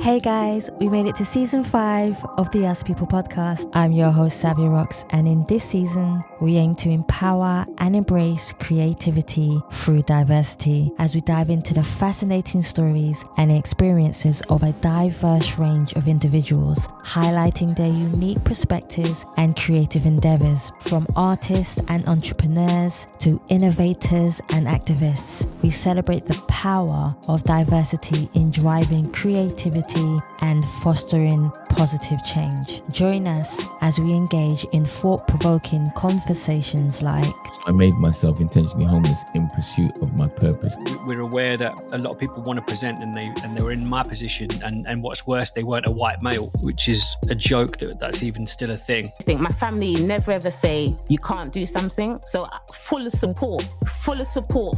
Hey guys, we made it to season 5 of the Us People podcast. I'm your host, Savvy Rocks, and in this season, we aim to empower and embrace creativity through diversity as we dive into the fascinating stories and experiences of a diverse range of individuals, highlighting their unique perspectives and creative endeavors, from artists and entrepreneurs to innovators and activists. We celebrate the power of diversity in driving creativity and fostering positive change. Join us as we engage in thought-provoking conversations like... I made myself intentionally homeless in pursuit of my purpose. We're aware that a lot of people want to present and they were in my position, and what's worse, they weren't a white male, which is a joke that's even still a thing. I think my family never ever say you can't do something, so full of support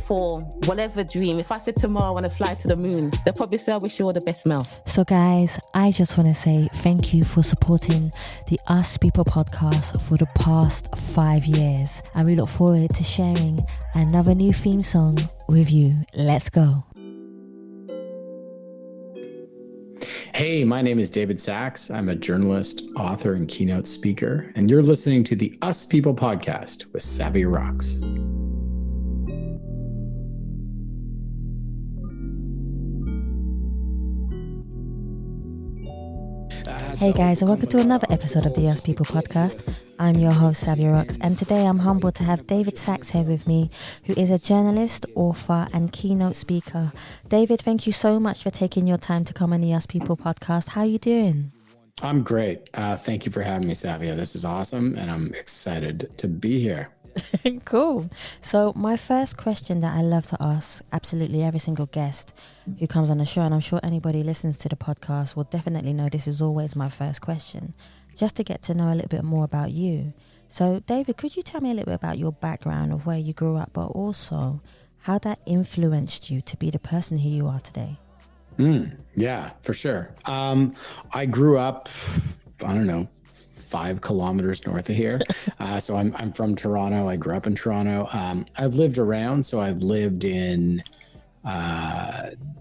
for whatever dream. If I said tomorrow I want to fly to the moon, they'll probably say I wish you all the best, Mel. So guys, I just want to say thank you for supporting the Us People podcast for the past 5 years, and we look forward to sharing another new theme song with you. Let's go. Hey, my name is David Sax. I'm a journalist, author, and keynote speaker, and you're listening to the Us People podcast with Savvy Rocks. Hey guys, and welcome to another episode of the Us People podcast. I'm your host, Savvy Rocks, and today I'm humbled to have David Sax here with me, who is a journalist, author, and keynote speaker. David, thank you so much for taking your time to come on the Us People podcast. How are you doing? I'm great. Thank you for having me, Savia. This is awesome, and I'm excited to be here. Cool. So my first question that I love to ask absolutely every single guest who comes on the show, and I'm sure anybody listens to the podcast will definitely know this is always my first question, just to get to know a little bit more about you. So David, could you tell me a little bit about your background of where you grew up, but also how that influenced you to be the person who you are today? Yeah, for sure. I grew up, I don't know, 5 kilometers north of here. So I'm from Toronto. I grew up in Toronto. I've lived around. So I've lived in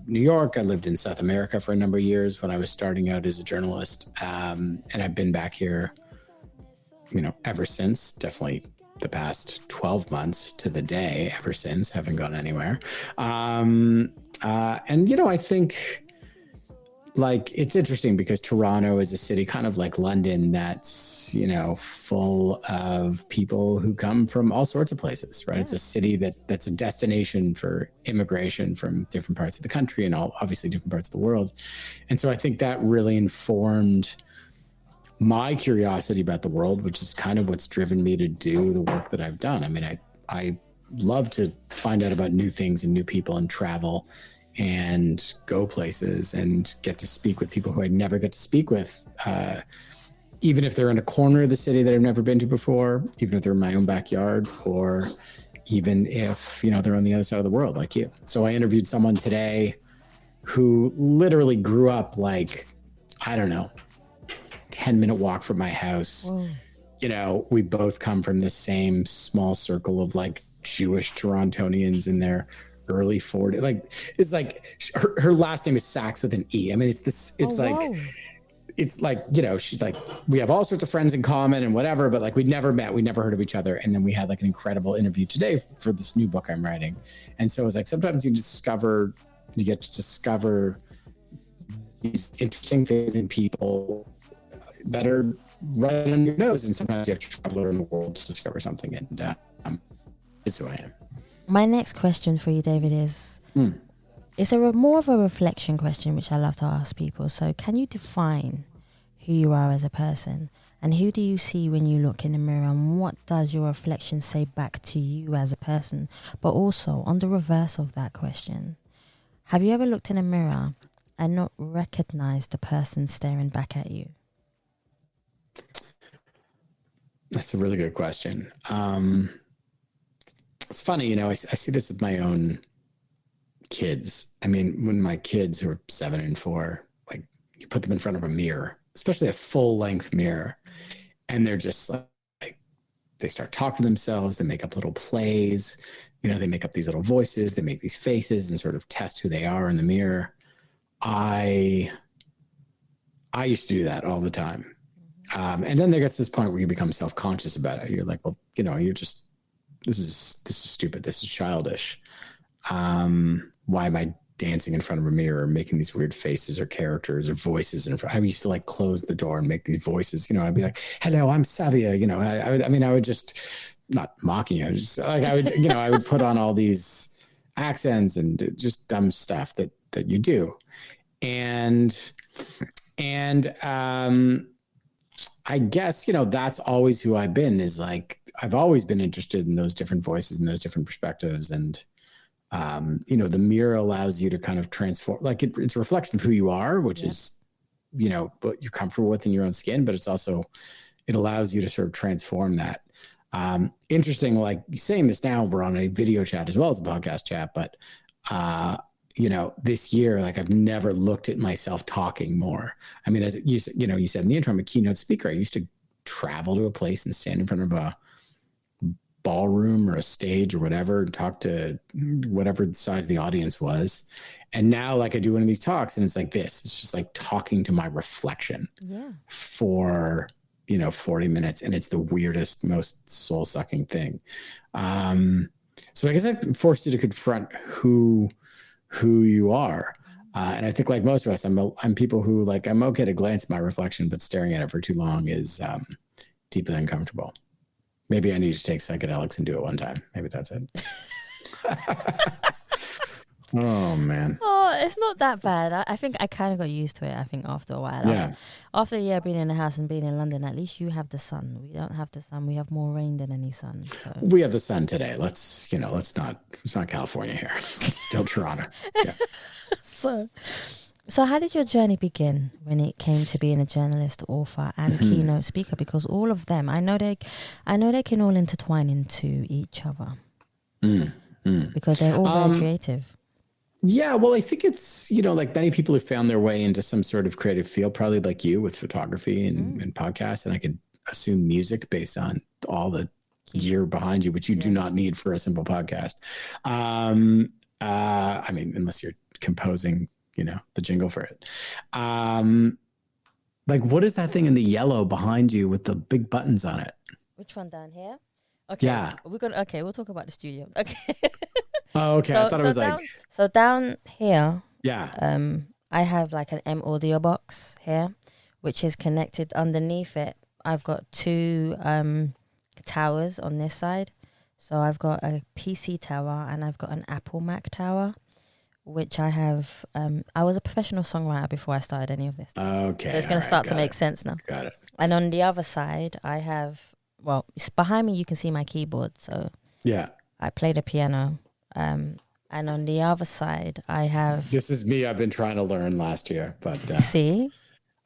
New York. I lived in South America for a number of years when I was starting out as a journalist. And I've been back here, ever since, definitely the past 12 months to the day ever since. Haven't gone anywhere. And, I think, it's interesting because Toronto is a city kind of like London that's, full of people who come from all sorts of places, right? Yeah. It's a city that's a destination for immigration from different parts of the country and obviously different parts of the world. And so I think that really informed my curiosity about the world, which is kind of what's driven me to do the work that I've done. I mean, I love to find out about new things and new people and travel and go places and get to speak with people who I'd never get to speak with, even if they're in a corner of the city that I've never been to before, even if they're in my own backyard, or even if, they're on the other side of the world like you. So I interviewed someone today who literally grew up 10-minute walk from my house. Whoa. We both come from the same small circle of Jewish Torontonians in their early 40s. It's her last name is Sax with an E. I mean, she's we have all sorts of friends in common and whatever, but we'd never met, we never heard of each other. And then we had an incredible interview today for this new book I'm writing. And so it's sometimes you get to discover these interesting things in people that are right on your nose. And sometimes you have to travel around the world to discover something. And it's who I am. My next question for you, David, is it's more of a reflection question, which I love to ask people. So can you define who you are as a person, and who do you see when you look in the mirror, and what does your reflection say back to you as a person? But also, on the reverse of that question, have you ever looked in a mirror and not recognized the person staring back at you? That's a really good question. It's funny, I see this with my own kids. I mean, when my kids who are 7 and 4, you put them in front of a mirror, especially a full length mirror, and they're just they start talking to themselves. They make up little plays, they make up these little voices, they make these faces and sort of test who they are in the mirror. I I used to do that all the time. And then there gets to this point where you become self-conscious about it. You're like, well, you're just, this is stupid. This is childish. Why am I dancing in front of a mirror, making these weird faces or characters or voices in front? I used to like close the door and make these voices, I'd be like, hello, I'm Savia. I would just, not mocking you. I was just like, I would put on all these accents and just dumb stuff that you do. And I guess, that's always who I've been, is like, I've always been interested in those different voices and those different perspectives. And, the mirror allows you to kind of transform, like it's a reflection of who you are, which is, what you're comfortable with in your own skin, but it allows you to sort of transform that. Interesting, like saying this now, we're on a video chat as well as a podcast chat, but, this year, like I've never looked at myself talking more. I mean, as you said in the intro, I'm a keynote speaker. I used to travel to a place and stand in front of a ballroom or a stage or whatever and talk to whatever the size the audience was. And now, like, I do one of these talks and it's like this. It's just like talking to my reflection for 40 minutes, and it's the weirdest, most soul-sucking thing. So I guess I forced you to confront who you are. And I think, like most of us, I'm people who, like, I'm okay to glance at my reflection, but staring at it for too long is deeply uncomfortable. Maybe I need to take psychedelics and do it one time. Maybe that's it. Oh, man. Oh, it's not that bad. I think I kind of got used to it, I think, after a while. After a year being in the house and being in London, at least you have the sun. We don't have the sun. We have more rain than any sun. So. We have the sun today. It's not California here. It's still Toronto. Yeah. So how did your journey begin when it came to being a journalist, author, and keynote speaker? Because all of them, I know they can all intertwine into each other because they're all very creative. Yeah, well, I think it's, like many people who found their way into some sort of creative field, probably like you with photography and podcasts. And I could assume music based on all the gear behind you, which you do not need for a simple podcast. I mean, unless you're composing, the jingle for it. Like, what is that thing in the yellow behind you with the big buttons on it? Which one down here? Okay. Yeah. We'll talk about the studio. Okay. Oh, okay. I thought it was so down here. Yeah. I have like an M audio box here, which is connected underneath it. I've got two towers on this side. So I've got a PC tower and I've got an Apple Mac tower, which I have. I was a professional songwriter before I started any of this. Okay. So it's going to start to make sense now. Got it. And on the other side, I have, it's behind me, you can see my keyboard. So yeah, I play the piano. And on the other side, I have... This is me. I've been trying to learn last year, but... See?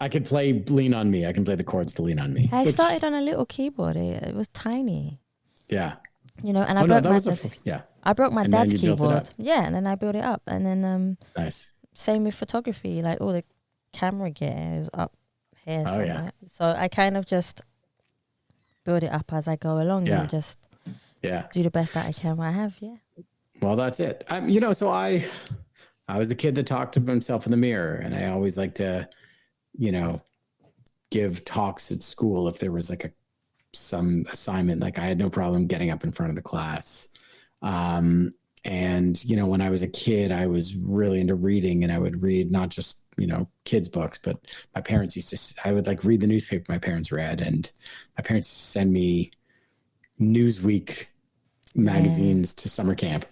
I could play Lean On Me. I can play the chords to Lean On Me. I started on a little keyboard. It was tiny. Yeah. And I broke my dad's... I broke my dad's keyboard. Yeah, and then I built it up. And then... Nice. Same with photography. Like, all the camera gear is up here somewhere. Yeah. So I kind of just build it up as I go along and just do the best that I can what I have, Well, that's it. So I was the kid that talked to himself in the mirror, and I always like to, give talks at school if there was like some assignment. Like, I had no problem getting up in front of the class. And when I was a kid, I was really into reading, and I would read not just kids' books, but my parents I would like read the newspaper my parents read, and my parents used to send me Newsweek magazines to summer camp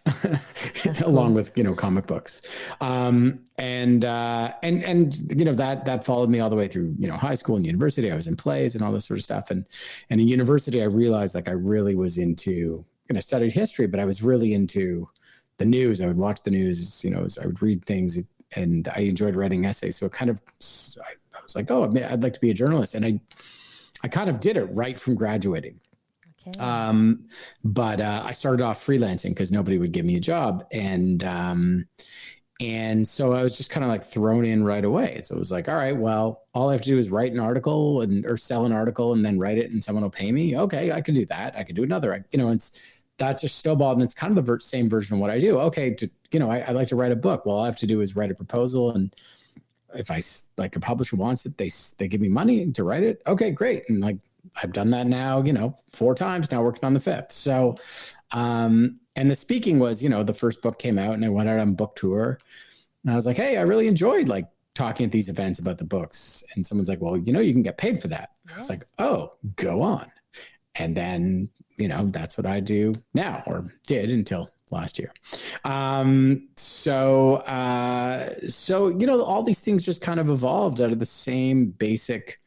along with comic books, and that followed me all the way through high school and university. I was in plays and all this sort of stuff, and in university I realized like I really was into, I studied history, but I was really into the news. I would watch the news, I would read things, and I enjoyed writing essays. So I was like, oh, I'd like to be a journalist, and I kind of did it right from graduating. Okay. But I started off freelancing because nobody would give me a job. And so I was just kind of like thrown in right away. So it was like, all right, well, all I have to do is write an article or sell an article and then write it and someone will pay me. Okay, I could do that. I could do another, that just snowballed, and it's kind of the same version of what I do. Okay. I'd like to write a book. Well, all I have to do is write a proposal and if like a publisher wants it, they give me money to write it. Okay, great. And like, I've done that now, 4 times now, working on the 5th. So, and the speaking was, the first book came out and I went out on book tour and I was like, hey, I really enjoyed like talking at these events about the books. And someone's like, well, you can get paid for that. I was like, oh, go on. And then, that's what I do now, or did until last year. So, all these things just kind of evolved out of the same basic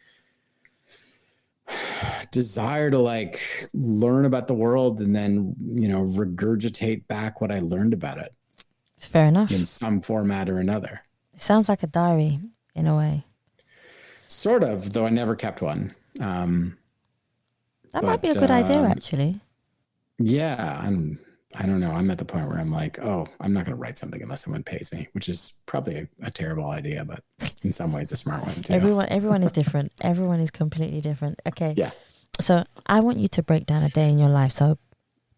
desire to like learn about the world and then, regurgitate back what I learned about it. Fair enough. In some format or another. It sounds like a diary in a way. Sort of, though I never kept one. That might be a good idea, actually. Yeah. I don't know. I'm at the point where I'm like, oh, I'm not going to write something unless someone pays me, which is probably a terrible idea, but in some ways a smart one too. Everyone is different. Everyone is completely different. Okay. Yeah. So I want you to break down a day in your life. So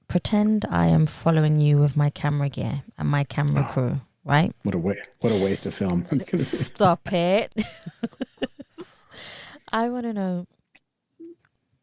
pretend I am following you with my camera gear and my camera crew, right? What a waste of film. Stop it. I want to know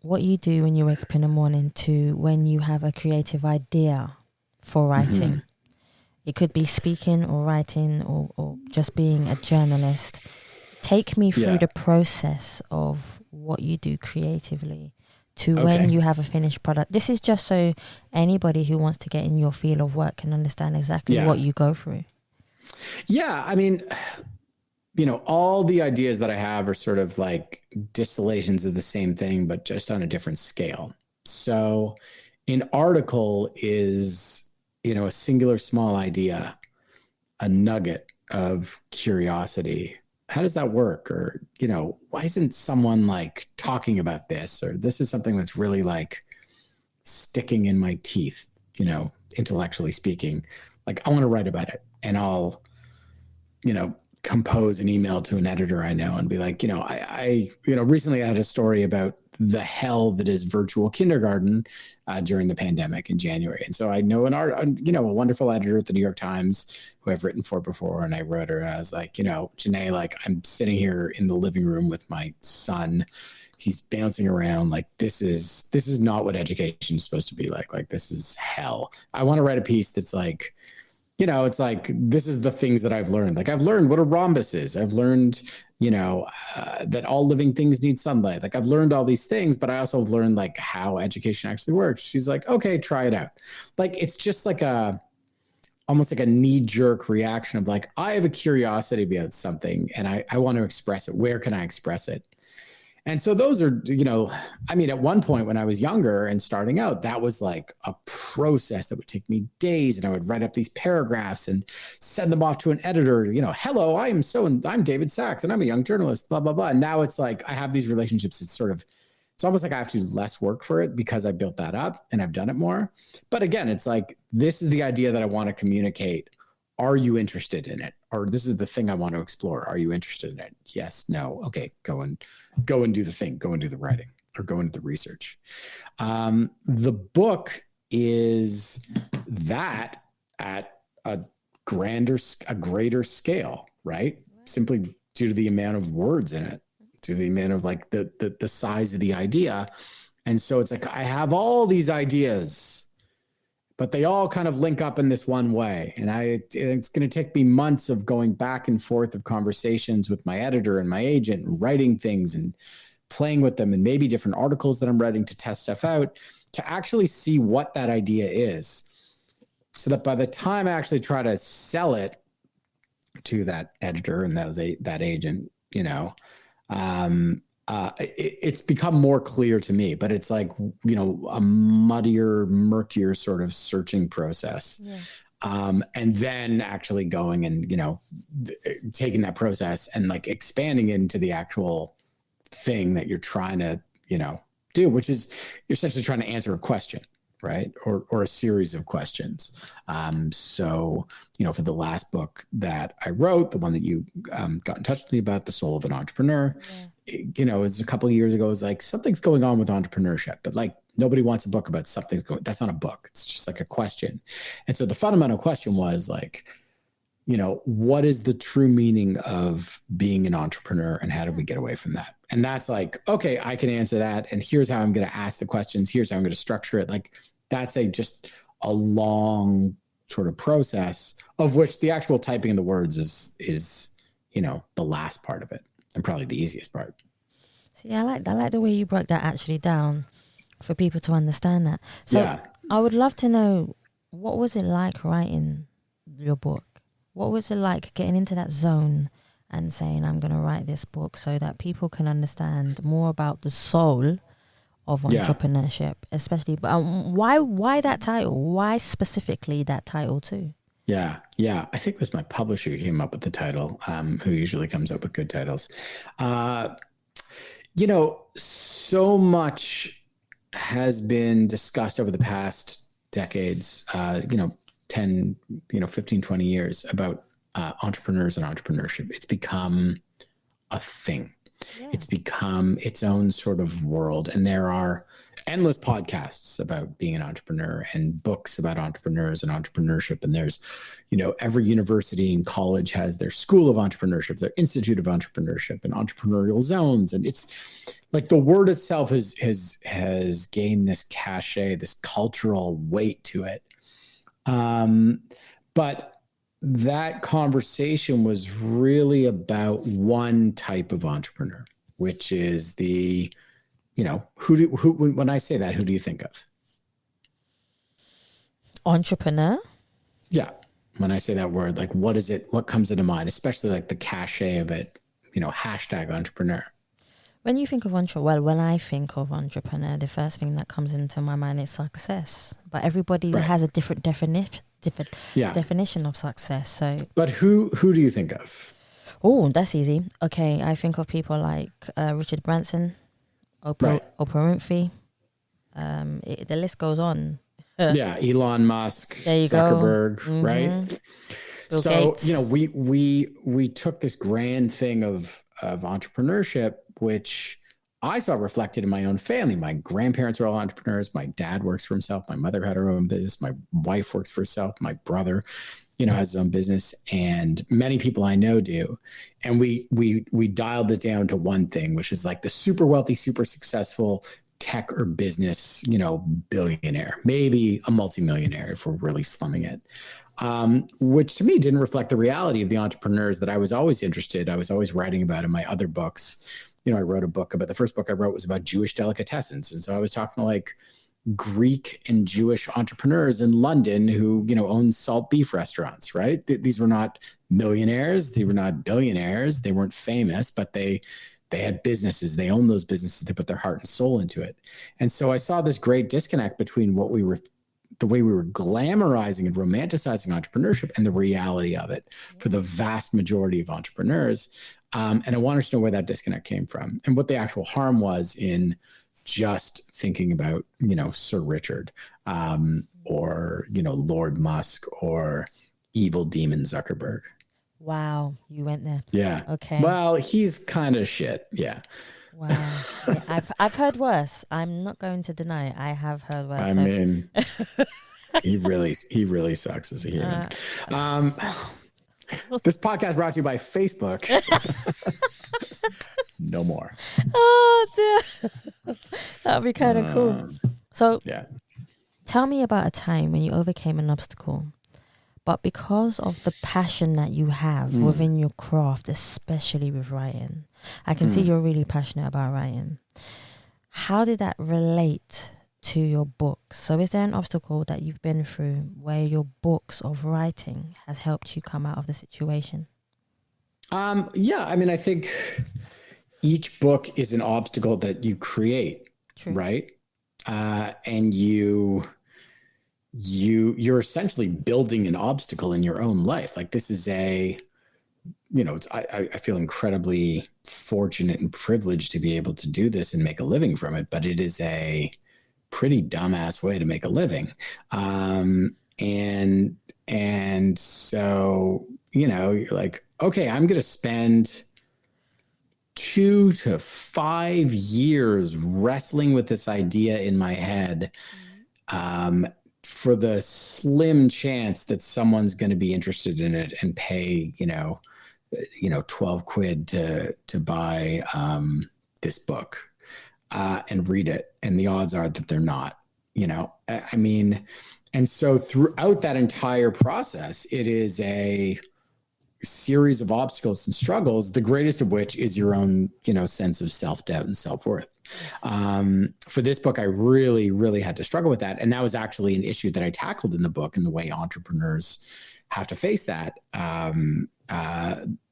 what you do when you wake up in the morning to when you have a creative idea for writing. Mm-hmm. It could be speaking or writing or just being a journalist. Take me through the process of what you do creatively to when you have a finished product. This is just so anybody who wants to get in your field of work can understand exactly what you go through. Yeah, I mean, all the ideas that I have are sort of like distillations of the same thing, but just on a different scale. So an article is, a singular small idea, a nugget of curiosity. How does that work? Or, why isn't someone like talking about this? Or this is something that's really like sticking in my teeth, intellectually speaking. Like I want to write about it and I'll, compose an email to an editor I know and be like, I recently I had a story about the hell that is virtual kindergarten during the pandemic in January. And so I know a wonderful editor at the New York Times who I've written for before. And I wrote her and I was like, Janae, like I'm sitting here in the living room with my son. He's bouncing around. Like this is not what education is supposed to be like. Like this is hell. I want to write a piece that's like, it's like, this is the things that I've learned. Like I've learned what a rhombus is. I've learned, that all living things need sunlight. Like I've learned all these things, but I also have learned like how education actually works. She's like, okay, try it out. Like, it's just like almost like a knee-jerk reaction of like, I have a curiosity about something and I want to express it. Where can I express it? And so those are, at one point when I was younger and starting out, that was like a process that would take me days and I would write up these paragraphs and send them off to an editor, hello, I'm David Sax and I'm a young journalist, blah, blah, blah. And now it's like, I have these relationships. It's almost like I have to do less work for it because I built that up and I've done it more. But again, it's like, this is the idea that I want to communicate. Are you interested in it? Or this is the thing I want to explore. Are you interested in it? Yes, no. Okay, go and do the thing. Go and do the writing or go into the research. The book is that at a greater scale, right? Simply due to the amount of words in it, to the amount of like the size of the idea. And so it's like, I have all these ideas, but they all kind of link up in this one way. And it's going to take me months of going back and forth of conversations with my editor and my agent, and writing things and playing with them and maybe different articles that I'm writing to test stuff out to actually see what that idea is. So that by the time I actually try to sell it to that editor and that agent, it's become more clear to me, but it's like, a murkier sort of searching process. Yeah. And then actually going and, taking that process and like expanding it into the actual thing that you're trying to, do, which is you're essentially trying to answer a question, right? Or a series of questions. So, for the last book that I wrote, the one that you got in touch with me about, The Soul of an Entrepreneur, it was a couple of years ago, it was like, something's going on with entrepreneurship, but like nobody wants a book about something's going, that's not a book. It's just like a question. And so the fundamental question was like, what is the true meaning of being an entrepreneur and how do we get away from that? And that's like, okay, I can answer that. And here's how I'm going to ask the questions. Here's how I'm going to structure it. Like that's just a long sort of process, of which the actual typing of the words is the last part of it and probably the easiest part. See, I like the way you broke that actually down for people to understand that. So yeah. I would love to know, what was it like writing your book? What was it like getting into that zone and saying, I'm going to write this book so that people can understand more about the soul of entrepreneurship, especially, but why that title? Why specifically that title too? Yeah. I think it was my publisher who came up with the title, who usually comes up with good titles. So much has been discussed over the past decades, 10, 15, 20 years about entrepreneurs and entrepreneurship. It's become a thing. Yeah. It's become its own sort of world. And there are endless podcasts about being an entrepreneur and books about entrepreneurs and entrepreneurship. And there's, every university and college has their school of entrepreneurship, their institute of entrepreneurship and entrepreneurial zones. And it's like the word itself has gained this cachet, this cultural weight to it. But that conversation was really about one type of entrepreneur, which is the, when I say that, who do you think of? Entrepreneur? Yeah. When I say that word, like, what is it? What comes into mind, especially like the cachet of it, hashtag entrepreneur. When you think of when I think of entrepreneur, the first thing that comes into my mind is success. But everybody has a different definition of success. So, but who do you think of? Oh, that's easy. Okay, I think of people like Richard Branson, Oprah Winfrey. The list goes on. Yeah, Elon Musk, Zuckerberg, right? Bill So Gates. we took this grand thing of entrepreneurship, which I saw reflected in my own family. My grandparents are all entrepreneurs. My dad works for himself. My mother had her own business. My wife works for herself. My brother, has his own business, and many people I know do. And we dialed it down to one thing, which is like the super wealthy, super successful tech or business, billionaire, maybe a multimillionaire if we're really slumming it. Which to me didn't reflect the reality of the entrepreneurs that I was always interested. I was always writing about in my other books. I wrote a book about, the first book I wrote was about Jewish delicatessens. And so I was talking to like Greek and Jewish entrepreneurs in London who, own salt beef restaurants, right? These were not millionaires. They were not billionaires. They weren't famous, but they had businesses. They owned those businesses. They put their heart and soul into it. And so I saw this great disconnect between the way we were glamorizing and romanticizing entrepreneurship and the reality of it for the vast majority of entrepreneurs. And I wanted to know where that disconnect came from and what the actual harm was in just thinking about, Sir Richard, or, Lord Musk or evil demon Zuckerberg. Wow, you went there. Yeah. Okay. Well, he's kind of shit. Yeah. Wow. Yeah, I've heard worse. I'm not going to deny it. I have heard worse. I mean, he really sucks as a human. This podcast brought to you by Facebook. No more. Oh dear. That'd be kind of cool. So tell me about a time when you overcame an obstacle, but because of the passion that you have within your craft, especially with writing, I can see you're really passionate about writing. How did that relate to your books? So is there an obstacle that you've been through where your books of writing has helped you come out of the situation? Yeah, I mean, I think each book is an obstacle that you create. True. Right? And you're essentially building an obstacle in your own life. Like this is I feel incredibly fortunate and privileged to be able to do this and make a living from it, but it is a pretty dumbass way to make a living. And so, you're like, okay, I'm going to spend 2 to 5 years wrestling with this idea in my head, for the slim chance that someone's going to be interested in it and pay, 12 quid to buy this book and read it. And the odds are that they're not, I mean, and so throughout that entire process, it is a series of obstacles and struggles, the greatest of which is your own, sense of self-doubt and self-worth. For this book, I really, really had to struggle with that. And that was actually an issue that I tackled in the book, and the way entrepreneurs have to face that.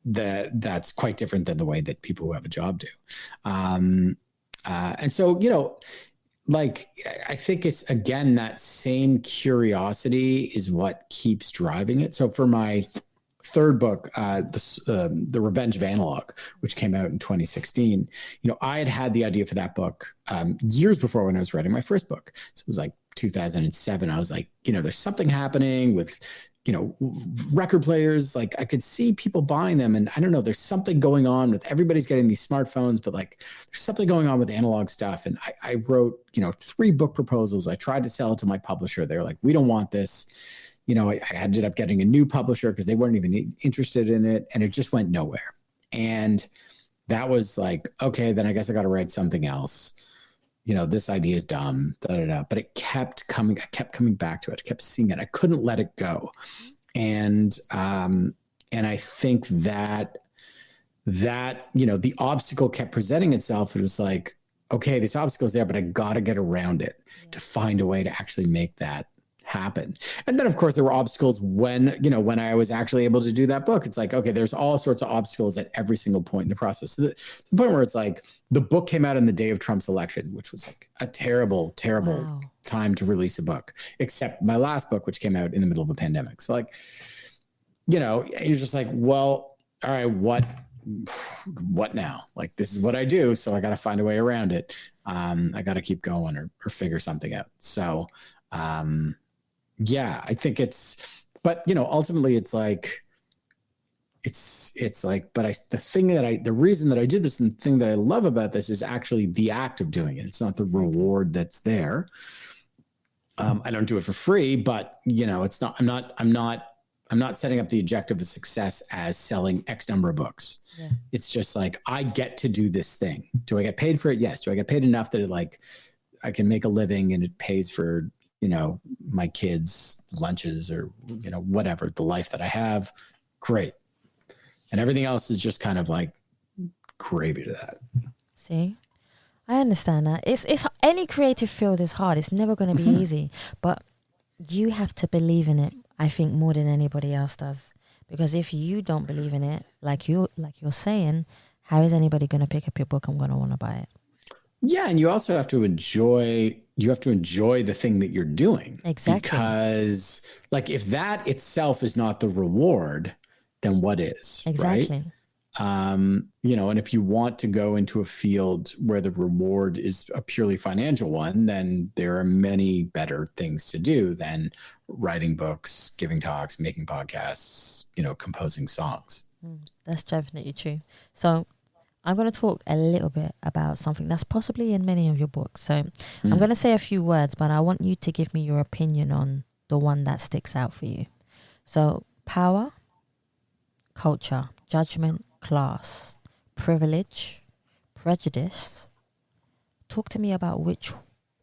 That's quite different than the way that people who have a job do. And so, I think it's, again, that same curiosity is what keeps driving it. So for my third book, The Revenge of Analog, which came out in 2016, I had the idea for that book years before, when I was writing my first book. So it was like 2007. I was like, there's something happening with, record players. Like, I could see people buying them, and I don't know, there's something going on with, everybody's getting these smartphones, but like, there's something going on with analog stuff. And I wrote, 3 book proposals. I tried to sell it to my publisher. They're like, we don't want this. I ended up getting a new publisher because they weren't even interested in it, and it just went nowhere. And that was like, okay, then I guess I got to write something else. This idea is dumb, but it kept coming. I kept coming back to it. I kept seeing it. I couldn't let it go. And I think that the obstacle kept presenting itself. It was like, okay, this obstacle is there, but I got to get around it to find a way to actually make that happen. And then, of course, there were obstacles when I was actually able to do that book. It's like, okay, there's all sorts of obstacles at every single point in the process. So the point where it's like, the book came out on the day of Trump's election, which was like a terrible, terrible time to release a book, except my last book, which came out in the middle of a pandemic. So like, you're just like, well, all right, what now? Like, this is what I do. So I got to find a way around it. I got to keep going or figure something out. So, yeah, I think but ultimately it's like, the reason that I did this, and the thing that I love about this, is actually the act of doing it. It's not the reward that's there. I don't do it for free, but it's not, I'm not setting up the objective of success as selling X number of books. Yeah. It's just like, I get to do this thing. Do I get paid for it? Yes. Do I get paid enough that I can make a living and it pays for, my kids' lunches or, whatever, the life that I have? Great. And everything else is just kind of like gravy to that. See, I understand that. It's any creative field is hard. It's never going to be easy, but you have to believe in it, I think, more than anybody else does. Because if you don't believe in it, like you're saying, how is anybody going to pick up your book and going to want to buy it? Yeah, and you also have to enjoy the thing that you're doing. Exactly. Because if that itself is not the reward, then what is? Exactly. Right? And if you want to go into a field where the reward is a purely financial one, then there are many better things to do than writing books, giving talks, making podcasts, composing songs. That's definitely true. So I'm going to talk a little bit about something that's possibly in many of your books. So I'm going to say a few words, but I want you to give me your opinion on the one that sticks out for you. So power, culture, judgment, class, privilege, prejudice. Talk to me about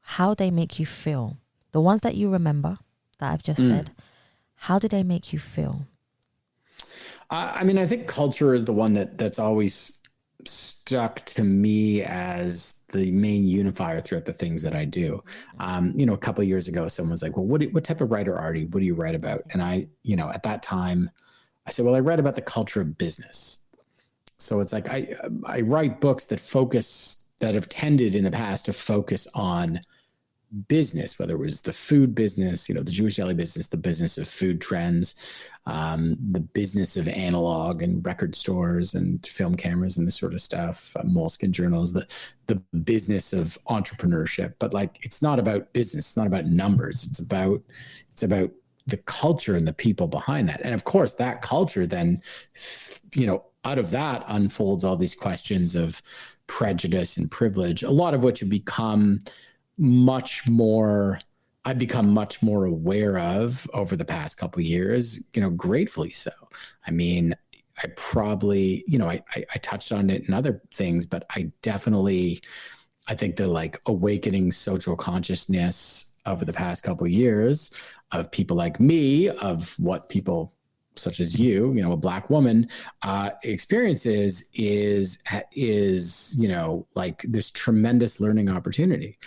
how they make you feel. The ones that you remember that I've just said, how do they make you feel? I think culture is the one that's always stuck to me as the main unifier throughout the things that I do. A couple of years ago, someone was like, well, what type of writer are you? What do you write about? And I, at that time, I said, well, I write about the culture of business. So it's like, I write books that have tended in the past to focus on business, whether it was the food business, the Jewish deli business, the business of food trends, the business of analog and record stores and film cameras and this sort of stuff, Moleskine journals, the business of entrepreneurship. But it's not about business. It's not about numbers. It's about the culture and the people behind that. And of course, that culture then, out of that unfolds all these questions of prejudice and privilege, a lot of which have become much more I've become much more aware of over the past couple of years, gratefully so. I mean, I probably, I touched on it in other things, but I think the like awakening social consciousness over the past couple of years of people like me, of what people such as you, a Black woman, experiences is, like this tremendous learning opportunity.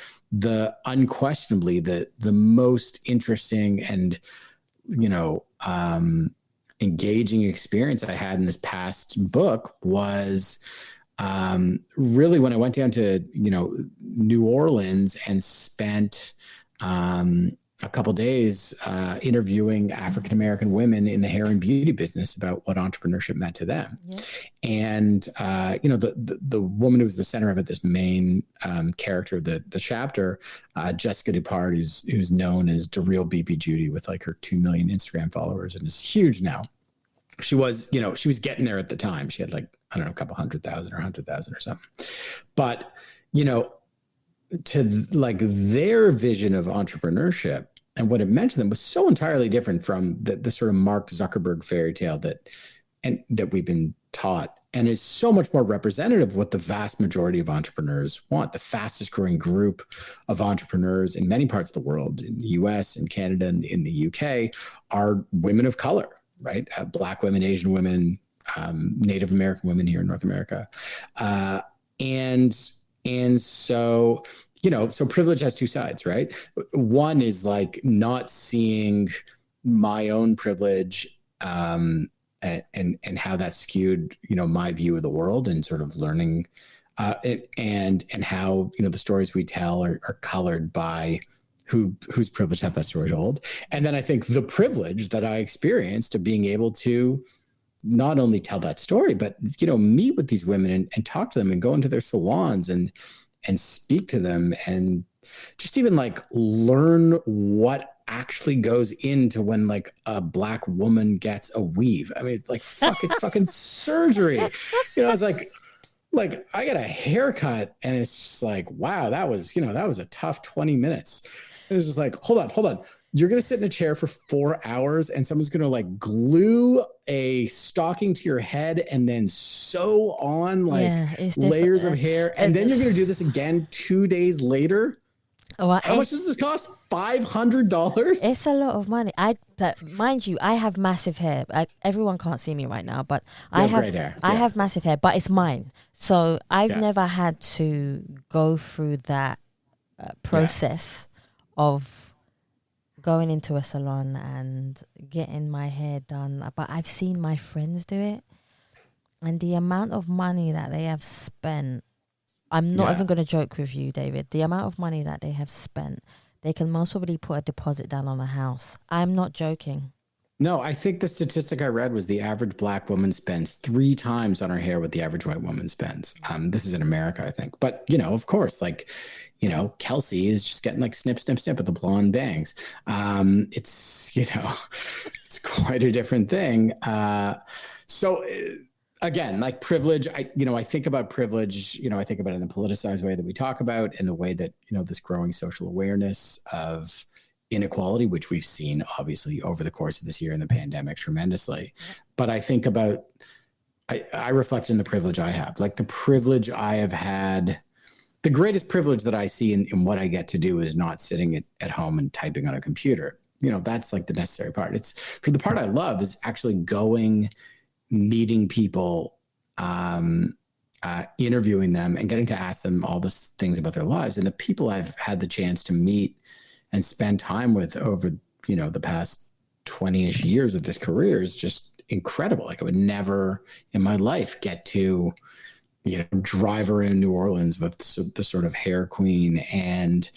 Unquestionably, the most interesting and, engaging experience I had in this past book was really when I went down to, New Orleans and spent a couple of days interviewing African-American women in the hair and beauty business about what entrepreneurship meant to them. Yeah. And, the woman who was the center of it, this main character of the chapter, Jessica Dupart, who's known as the real BB Judy with like her 2 million Instagram followers and is huge now. She was getting there at the time. She had like, I don't know, a couple 100,000 or 100,000 or something. But, to like their vision of entrepreneurship and what it meant to them was so entirely different from the sort of Mark Zuckerberg fairy tale that we've been taught, and is so much more representative of what the vast majority of entrepreneurs want. The fastest growing group of entrepreneurs in many parts of the world, in the US and Canada and in the UK, are women of color, right? Black women, Asian women, Native American women here in North America. And so, so privilege has two sides, right? One is like not seeing my own privilege and how that skewed, my view of the world, and sort of learning and how, the stories we tell are colored by whose privilege have that story told. And then I think the privilege that I experienced of being able to not only tell that story, but, meet with these women and talk to them and go into their salons and speak to them and just even like learn what actually goes into when like a Black woman gets a weave. I mean, it's like, it's fucking surgery. It's like I got a haircut and it's just like, wow, that was a tough 20 minutes. It was just like, hold on. You're going to sit in a chair for 4 hours and someone's going to like glue a stocking to your head and then sew on layers of hair. And then you're going to do this again 2 days later. Well, how much does this cost? $500? It's a lot of money. Mind you, I have massive hair. Everyone can't see me right now, but I have great hair. I have massive hair, but it's mine. So I've never had to go through that process of going into a salon and getting my hair done. But I've seen my friends do it, and the amount of money that they have spent, I'm not even going to joke with you, David. The amount of money that they have spent, they can most probably put a deposit down on a house. I'm not joking. No, I think the statistic I read was the average Black woman spends 3 times on her hair what the average white woman spends. This is in America, I think. But, of course, like, Kelsey is just getting like snip, snip, snip with the blonde bangs. It's, it's quite a different thing. So again, like privilege, I think about privilege, I think about it in the politicized way that we talk about, and the way that, this growing social awareness of inequality, which we've seen obviously over the course of this year in the pandemic tremendously. But I think about, I reflect on the privilege I have, like the privilege I have had. The greatest privilege that I see in what I get to do is not sitting at home and typing on a computer. That's like the necessary part. It's for the part I love is actually going, meeting people, interviewing them and getting to ask them all those things about their lives. And the people I've had the chance to meet and spend time with over, the past 20-ish years of this career is just incredible. Like I would never in my life get to, drive around New Orleans with the sort of hair queen and,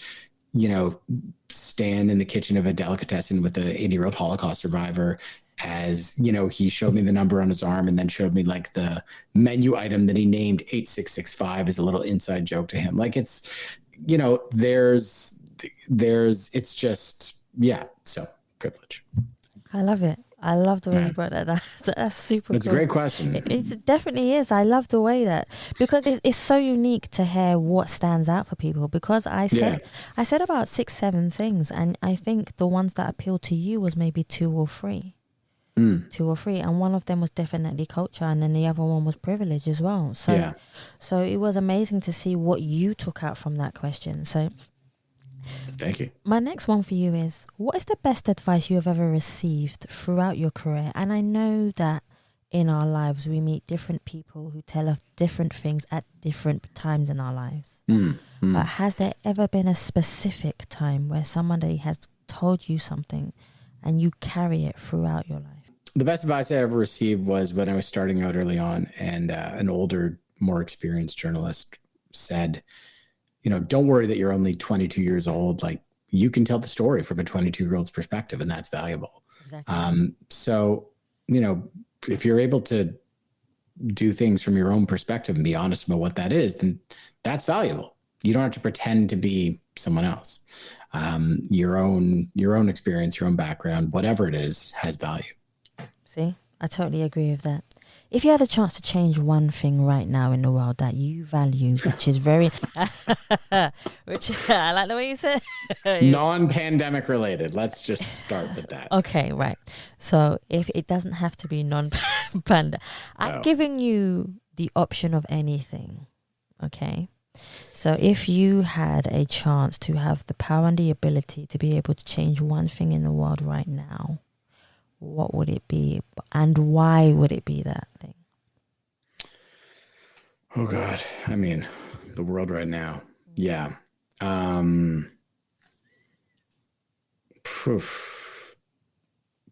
stand in the kitchen of a delicatessen with a 80-year-old Holocaust survivor as, he showed me the number on his arm and then showed me like the menu item that he named 8665 as a little inside joke to him. Like it's, it's just, so privilege. I love it. I love the way you brought that down. That's super It's cool. a great question. It definitely is. I love the way that, because it's so unique to hear what stands out for people, because I said about 6, 7 things, and I think the ones that appealed to you was maybe 2 or 3. 2 or 3, and one of them was definitely culture, and then the other one was privilege as well. So it was amazing to see what you took out from that question. So Thank you. my next one for you is, what is the best advice you have ever received throughout your career? And I know that in our lives we meet different people who tell us different things at different times in our lives. But has there ever been a specific time where somebody has told you something and you carry it throughout your life? The best advice I ever received was when I was starting out early on, and an older, more experienced journalist said, don't worry that you're only 22 years old. Like, you can tell the story from a 22-year-old's perspective, and that's valuable. Exactly. So, if you're able to do things from your own perspective and be honest about what that is, then that's valuable. You don't have to pretend to be someone else. Your own experience, your own background, whatever it is, has value. See, I totally agree with that. If you had a chance to change one thing right now in the world that you value, which is very, which I like the way you said, non-pandemic related. Let's just start with that. Okay, right. So if it doesn't have to be non-panda, I'm giving you the option of anything. Okay. So if you had a chance to have the power and the ability to be able to change one thing in the world right now, what would it be, and why would it be that thing? Oh God. I mean, the world right now. Yeah.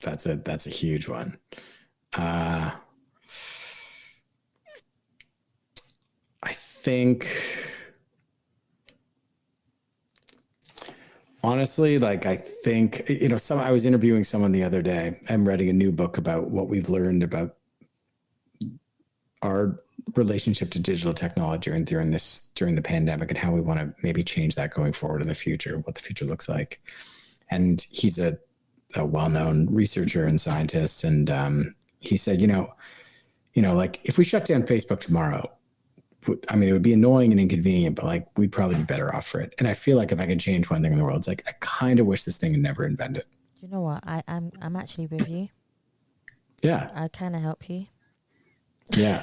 That's a huge one. I think, honestly, I was interviewing someone the other day. I'm writing a new book about what we've learned about our relationship to digital technology and during the pandemic, and how we want to maybe change that going forward in the future, what the future looks like. And he's a well-known researcher and scientist. And he said, like, if we shut down Facebook tomorrow, I mean, it would be annoying and inconvenient, but like, we'd probably be better off for it. And I feel like if I could change one thing in the world, it's like, I kind of wish this thing had never invented. You know what? I'm actually with you. Yeah. I kind of help you. Yeah.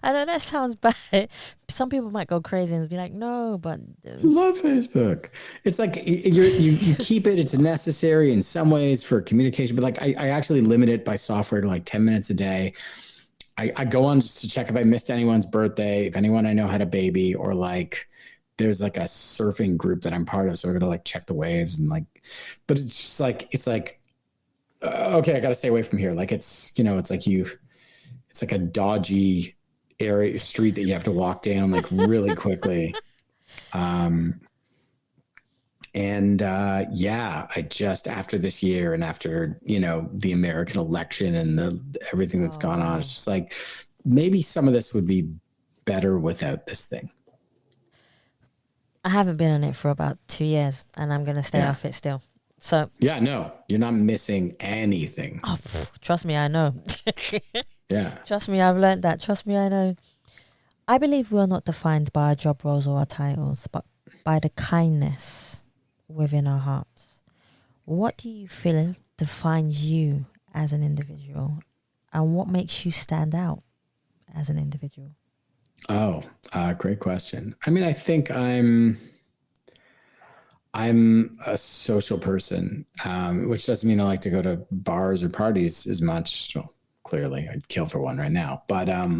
I know that sounds bad. Some people might go crazy and be like, no, but I love Facebook. It's like you keep it. It's necessary in some ways for communication, but like I actually limit it by software to like 10 minutes a day. I go on just to check if I missed anyone's birthday, if anyone I know had a baby, or like there's like a surfing group that I'm part of. So we're going to like check the waves and like, but it's just like, okay, I got to stay away from here. Like it's like a dodgy street that you have to walk down like really quickly. I just, after this year and after, the American election and everything that's gone on, it's just like, maybe some of this would be better without this thing. I haven't been on it for about 2 years, and I'm going to stay off it still. So yeah, no, you're not missing anything. Oh, trust me, I know. Yeah. Trust me, I've learned that. Trust me, I know. I believe we are not defined by our job roles or our titles, but by the kindness within our hearts. What do you feel defines you as an individual, and what makes you stand out as an individual? Oh, great question. I mean, I think I'm a social person, which doesn't mean I like to go to bars or parties as much. Well, clearly I'd kill for one right now, but I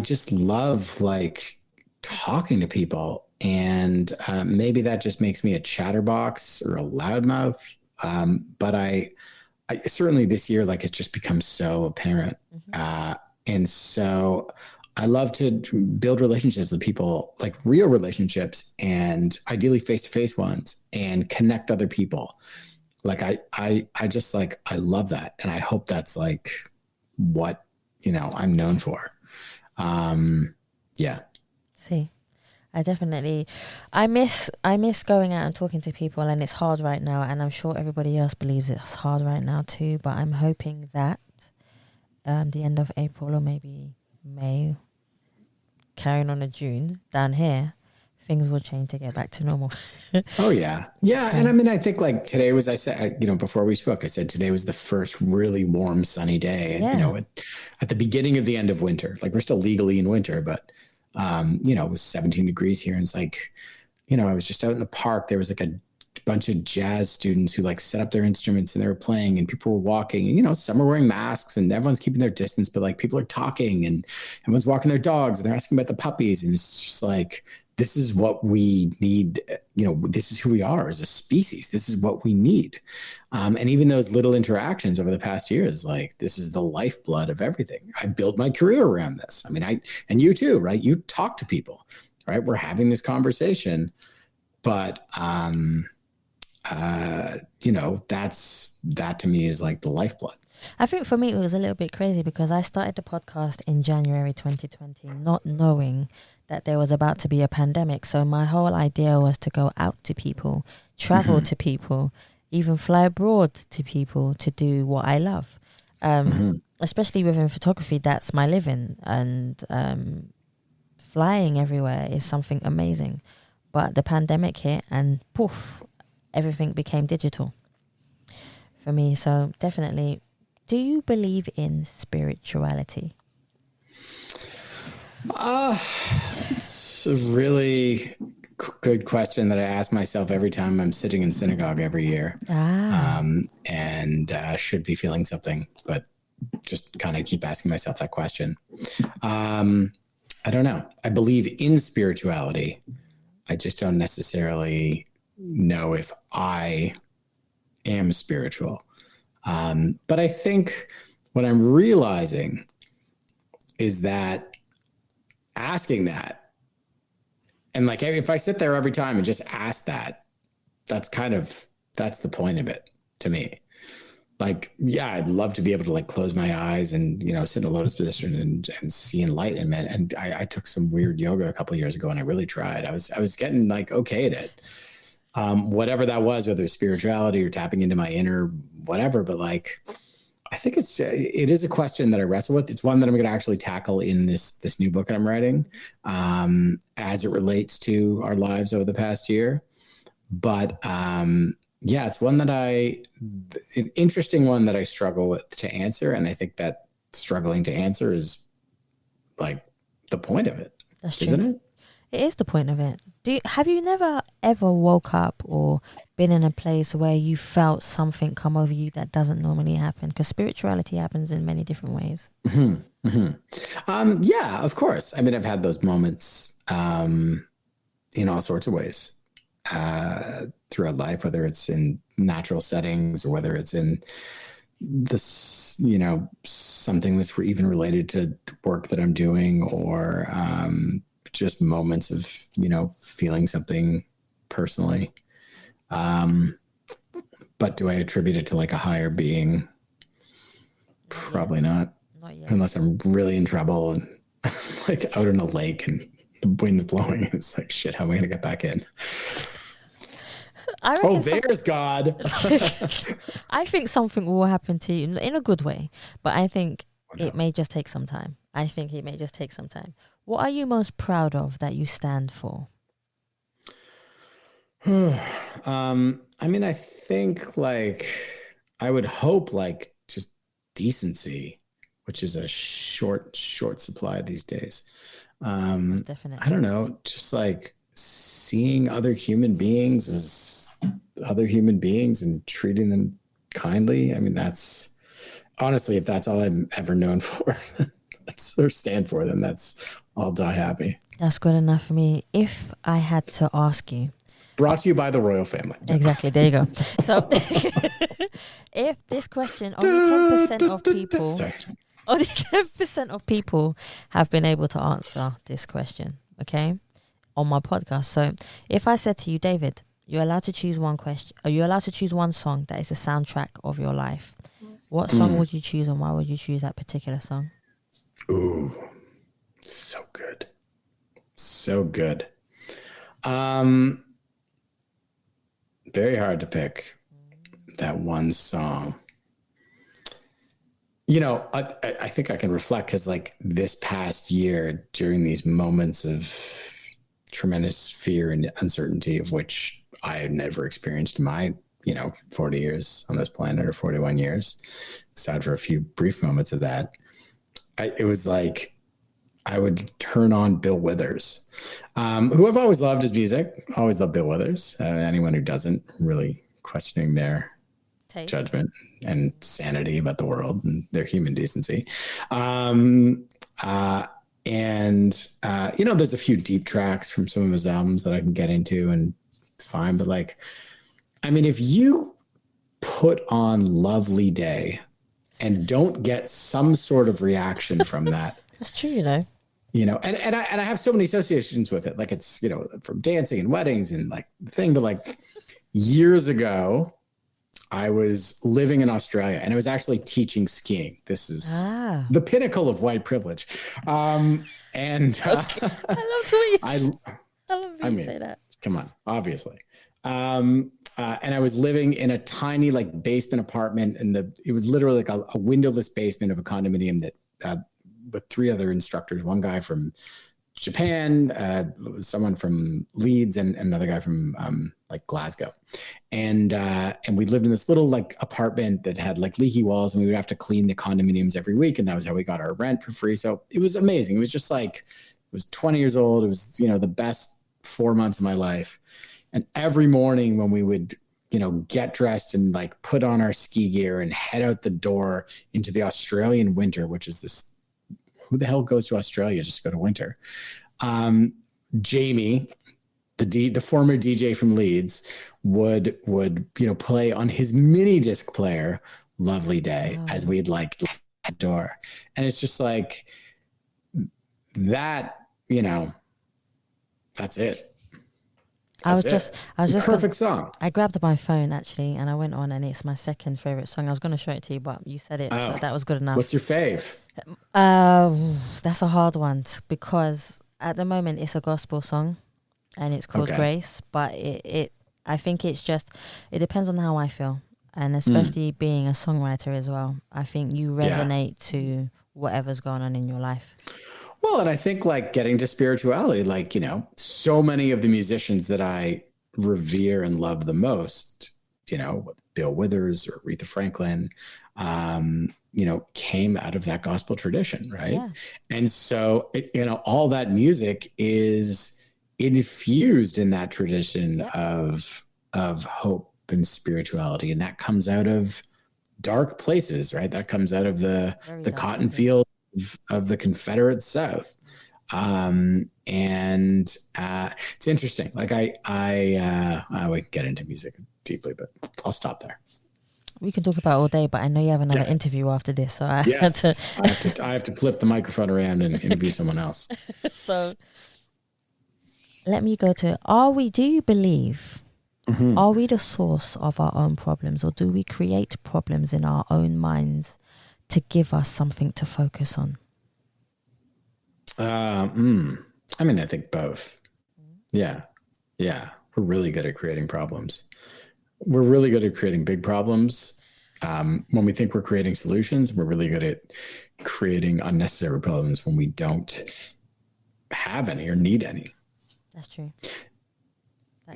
just love like talking to people, and maybe that just makes me a chatterbox or a loudmouth. But I certainly this year, like, it's just become so apparent. And so I love to build relationships with people, like real relationships, and ideally face-to-face ones, and connect other people. Like I just like, I love that. And I hope that's like what, I'm known for. Yeah. See, I miss I miss going out and talking to people, and it's hard right now, and I'm sure everybody else believes it's hard right now too, but I'm hoping that the end of April or maybe May, carrying on to June down here, things will change to get back to normal. Oh yeah. Yeah. And I mean, I think like today was, I said, before we spoke, I said today was the first really warm, sunny day, and, at the beginning of the end of winter, like we're still legally in winter, but, it was 17 degrees here. And it's like, I was just out in the park. There was like a bunch of jazz students who like set up their instruments and they were playing, and people were walking, and, some are wearing masks and everyone's keeping their distance, but like people are talking and everyone's walking their dogs and they're asking about the puppies. And it's just like, this is what we need. This is who we are as a species. This is what we need. And even those little interactions over the past years, like this is the lifeblood of everything. I built my career around this. I mean, and you too, right? You talk to people, right? We're having this conversation, but, that to me is like the lifeblood. I think for me, it was a little bit crazy because I started the podcast in January 2020, not knowing that there was about to be a pandemic. So my whole idea was to go out to people, travel to people, even fly abroad to people to do what I love. Especially within photography, that's my living. And flying everywhere is something amazing. But the pandemic hit and poof, everything became digital for me. So definitely, do you believe in spirituality? It's a really good question that I ask myself every time I'm sitting in synagogue every year. And should be feeling something, but just kind of keep asking myself that question. I don't know. I believe in spirituality. I just don't necessarily know if I am spiritual. But I think what I'm realizing is that asking that, and like if I sit there every time and just ask that, that's the point of it to me. Like, yeah, I'd love to be able to like close my eyes and, sit in a lotus position and see enlightenment. And I took some weird yoga a couple of years ago and I really tried. I was getting like okay at it. Whatever that was, whether it's spirituality or tapping into my inner whatever, but like, I think it is a question that I wrestle with. It's one that I'm going to actually tackle in this new book that I'm writing, as it relates to our lives over the past year. But, yeah, it's one that an interesting one that I struggle with to answer. And I think that struggling to answer is like the point of it. That's true. Isn't it? It is the point of it. Have you never ever woke up or been in a place where you felt something come over you that doesn't normally happen? Because spirituality happens in many different ways. Yeah, of course. I mean, I've had those moments in all sorts of ways throughout life, whether it's in natural settings or whether it's in this, something that's even related to work that I'm doing, or just moments of, feeling something personally. But do I attribute it to like a higher being? Probably not. Not yet. Unless I'm really in trouble and like out in a lake and the wind's blowing. It's like, shit, how am I going to get back in? There's God. I think something will happen to you in a good way, but I think it may just take some time. What are you most proud of that you stand for? I mean, I think like I would hope like just decency, which is a short supply these days. Definitely. I don't know, just like seeing other human beings as other human beings and treating them kindly. I mean, that's honestly, if that's all I'm ever known for, or stand for, then I'll die happy. That's good enough for me. If I had to ask you, brought to you by the royal family. Exactly. There you go. So if this question, only 10% of people, only 10% of people have been able to answer this question, okay, on my podcast. So if I said to you, David, you're allowed to choose one question, or you're allowed to choose one song that is a soundtrack of your life, what song would you choose and why would you choose that particular song? Ooh, so good. So good. Very hard to pick that one song. You know, I think I can reflect because like this past year during these moments of tremendous fear and uncertainty of which I had never experienced in my, 40 years on this planet or 41 years, aside for a few brief moments of that, it was like I would turn on Bill Withers, who I've always loved his music. Always loved Bill Withers. Anyone who doesn't, really questioning their taste, judgment, and sanity about the world and their human decency. There's a few deep tracks from some of his albums that I can get into and fine. But like, I mean, if you put on Lovely Day and don't get some sort of reaction from that, that's true, and I have so many associations with it. Like it's, from dancing and weddings and like the thing, but like years ago, I was living in Australia and I was actually teaching skiing. This is the pinnacle of white privilege. I loved what you say that. Come on, obviously. And I was living in a tiny like basement apartment, and it was literally like a windowless basement of a condominium that with three other instructors, one guy from Japan, someone from Leeds, and another guy from like Glasgow. And we lived in this little like apartment that had like leaky walls, and we would have to clean the condominiums every week. And that was how we got our rent for free. So it was amazing. It was just like, it was 20 years old. It was, the best 4 months of my life. And every morning when we would, get dressed and like put on our ski gear and head out the door into the Australian winter, which is this, who the hell goes to Australia just to go to winter? Jamie, the former DJ from Leeds, would play on his mini disc player Lovely Day as we'd like the door. And it's just like that, that's it. I was just perfect song. I grabbed my phone actually and I went on, and it's my second favorite song. I was going to show it to you, but you said it, so that was good enough. What's your fave? That's a hard one because at the moment it's a gospel song and it's called Grace, but I think it depends on how I feel, and especially being a songwriter as well. I think you resonate to whatever's going on in your life. Well, and I think like getting to spirituality, like, so many of the musicians that I revere and love the most, Bill Withers or Aretha Franklin, came out of that gospel tradition, right? Yeah. And so, all that music is infused in that tradition of hope and spirituality. And that comes out of dark places, right? That comes out of the cotton field of the Confederate South. And it's interesting. Like I would get into music deeply, but I'll stop there. We can talk about it all day, but I know you have another interview after this, so I have to flip the microphone around and interview someone else. So let me go to, do you believe, are we the source of our own problems, or do we create problems in our own minds to give us something to focus on? I think both. Yeah. We're really good at creating problems. We're really good at creating big problems. When we think we're creating solutions, we're really good at creating unnecessary problems when we don't have any or need any. That's true.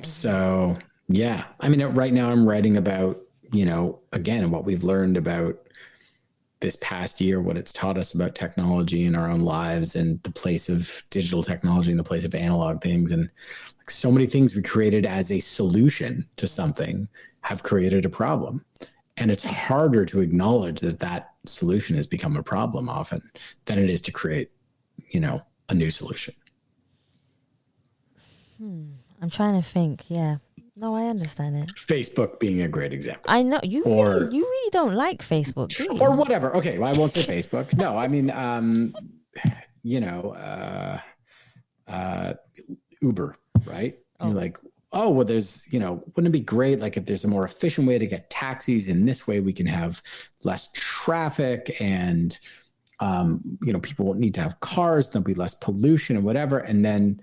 So, yeah. Right now I'm writing about, again, what we've learned about this past year, what it's taught us about technology in our own lives and the place of digital technology and the place of analog things. And like so many things we created as a solution to something have created a problem. And it's harder to acknowledge that solution has become a problem often than it is to create, a new solution. I'm trying to think. Yeah. No, I understand it. Facebook being a great example. I know you really don't like Facebook, do you? Or whatever. Okay, well, I won't say Facebook. No, Uber, right? You're like, oh, well, there's, wouldn't it be great like if there's a more efficient way to get taxis, and this way we can have less traffic and people won't need to have cars, there'll be less pollution and whatever. And then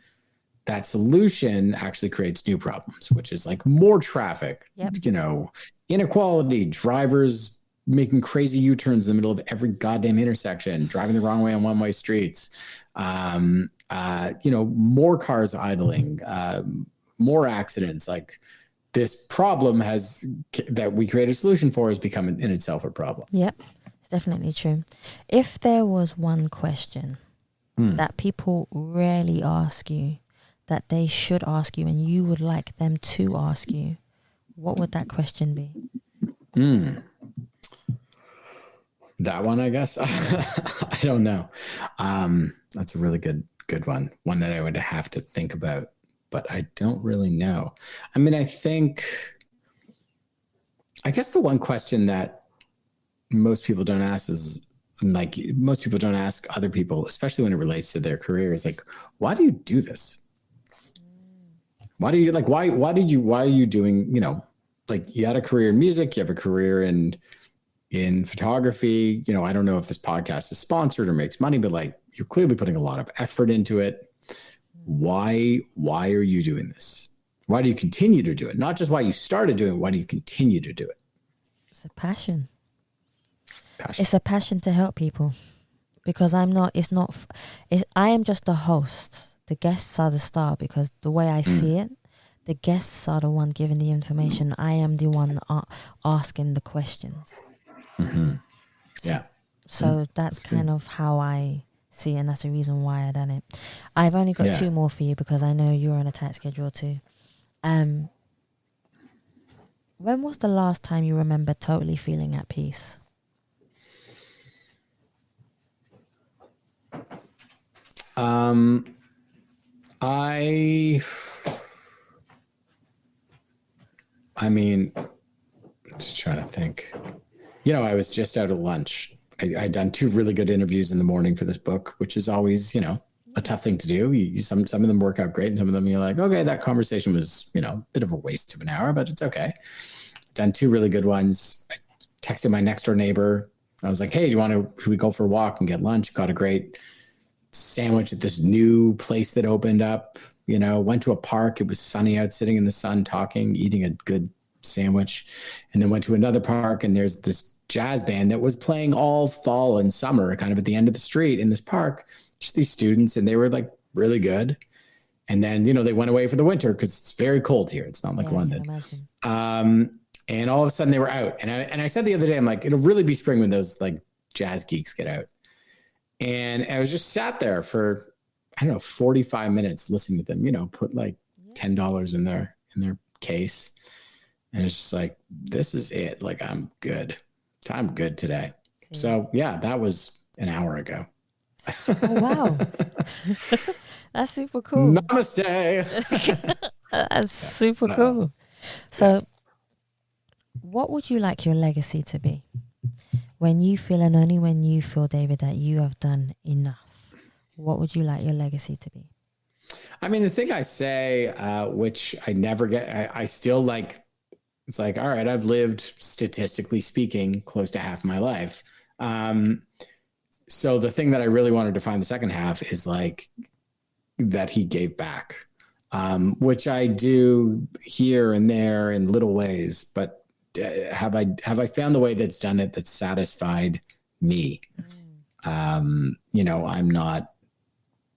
that solution actually creates new problems, which is like more traffic, Yep. you know, inequality, drivers making crazy U-turns in the middle of every goddamn intersection, driving the wrong way on one-way streets, you know, more cars idling, more accidents. Like this problem that we create a solution for has become in itself a problem. Yep, it's definitely true. If there was one question that people rarely ask you, that they should ask you, and you would like them to ask you, what would that question be? That one, I guess. I don't know. That's a really good one that I would have to think about, but I don't really know. I mean, I guess the one question that most people don't ask is, like, most people don't ask other people, especially when it relates to their career, is like, why do you do this? Why do you why are you doing, you know, like, you had a career in music, you have a career in photography. You know, I don't know if this podcast is sponsored or makes money, but like, you're clearly putting a lot of effort into it. Why are you doing this? Why do you continue to do it? Not just why you started doing it, why do you continue to do it? It's a passion. It's a passion to help people, because I am just the host. The guests are the star, because the way I see it, the guests are the one giving the information. I am the one asking the questions. Yeah. So that's kind of how I see it, and that's the reason why I done it. I've only got two more for you, because I know you're on a tight schedule too. When was the last time you remember totally feeling at peace? I mean, just trying to think. You know, I was just out at lunch. I'd done 2 really good interviews in the morning for this book, which is always, you know, a tough thing to do. Some of them work out great, and some of them you're like, okay, that conversation was, you know, a bit of a waste of an hour, but it's okay. Done 2 really good ones. I texted my next door neighbor. I was like, hey, should we go for a walk and get lunch? Got a great sandwich at this new place that opened up. You know, went to a park. It was sunny out, sitting in the sun, talking, eating a good sandwich, and then went to another park, and there's this jazz band that was playing all fall and summer, kind of at the end of the street in this park, just these students, and they were like really good. And then, you know, they went away for the winter because it's very cold here. It's not like London. And all of a sudden they were out. And I said the other day, I'm like, it'll really be spring when those like jazz geeks get out. And I was just sat there for, I don't know, 45 minutes listening to them, you know, put like $10 in their case. And it's just like, this is it. Like, I'm good. I'm good today. So yeah, that was an hour ago. Oh, wow. That's super cool. Namaste. That's super cool. So what would you like your legacy to be? When you feel, and only when you feel, David, that you have done enough, what would you like your legacy to be? I mean, the thing I say, which I never get, I still like, it's like, all right, I've lived, statistically speaking, close to half my life. So the thing that I really want to define the second half is like that he gave back, which I do here and there in little ways, but have I found the way that's done it, that's satisfied me? You know, I'm not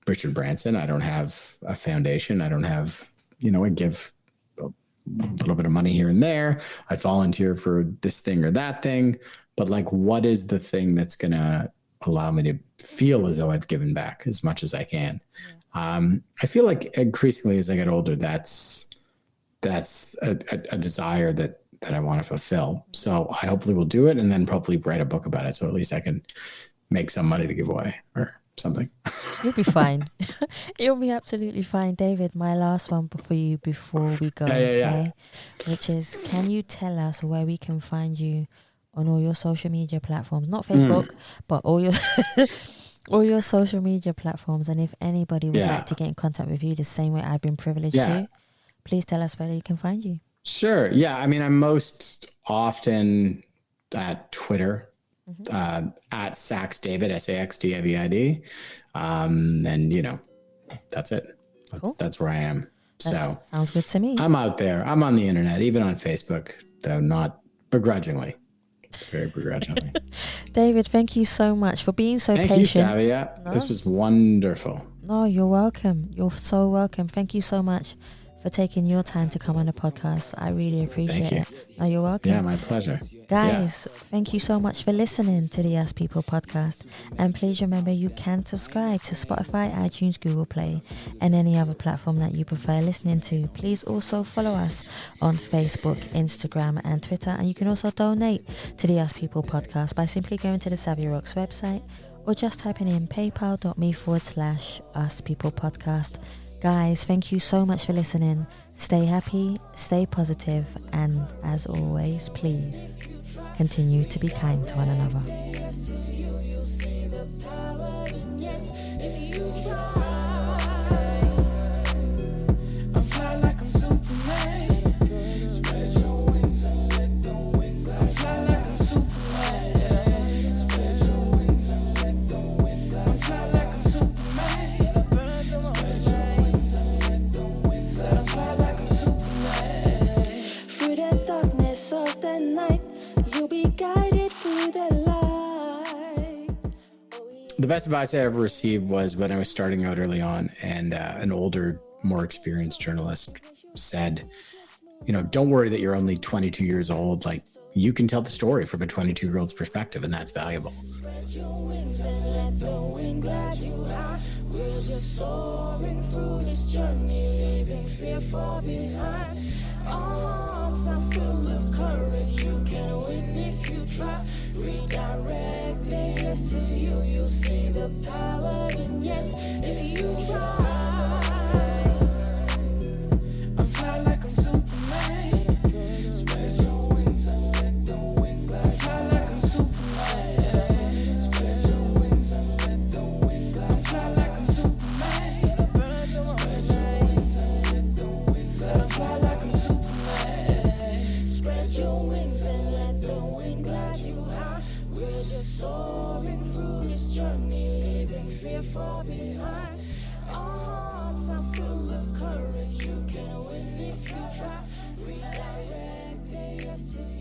Richard Branson. I don't have a foundation. I don't have, you know, I give a little bit of money here and there. I volunteer for this thing or that thing, but like, what is the thing that's going to allow me to feel as though I've given back as much as I can? I feel like increasingly as I get older, that's a desire that I want to fulfill. So I hopefully will do it, and then probably write a book about it. So at least I can make some money to give away or something. You'll be fine. You'll be absolutely fine. David, my last one for you before we go, okay? Which is, can you tell us where we can find you on all your social media platforms? Not Facebook, but all your social media platforms. And if anybody would like to get in contact with you the same way I've been privileged to, please tell us where they can find you. Sure. Yeah. I mean, I'm most often at Twitter, at Sax David, SAXDAVID. And, you know, that's it. Cool. That's where I am. So sounds good to me. I'm out there. I'm on the internet, even on Facebook, though not begrudgingly. Very begrudgingly. David, thank you so much for being so Thank patient. you, Savia. No. This was wonderful. No, you're welcome. You're so welcome. Thank you so much for taking your time to come on the podcast. I really appreciate it. No, you're welcome. Yeah, my pleasure. Guys, thank you so much for listening to the As People podcast. And please remember you can subscribe to Spotify, iTunes, Google Play, and any other platform that you prefer listening to. Please also follow us on Facebook, Instagram, and Twitter. And you can also donate to the As People podcast by simply going to the Savvy Rocks website or just typing in paypal.me/Us People podcast. Guys, thank you so much for listening. Stay happy, stay positive, and as always, please continue to be kind to one another. Of the night, you'll be guided through the light. The best advice I ever received was when I was starting out early on, and an older, more experienced journalist said, don't worry that you're only 22 years old. Like, you can tell the story from a 22-year-old's perspective, and that's valuable. Spread your wings and let the wind glide you high. We're just soaring through this journey, leaving fear far behind. Our hearts are full of courage. You can win if you try. Redirect the yes to you. You'll see the power in yes if you try. I fly like I'm Superman. Spread your wings and let the wind glide. I fly like I'm Superman. Spread your wings and let the wind glide. I fly like I'm Superman. Spread your wings and let the wind glide. I fly like I'm Superman. Spread your wings and let the wind glide you high. We're just soaring through this journey, leaving fear far behind. Our hearts are full of courage. You can win if you try. Redirect the yes to you.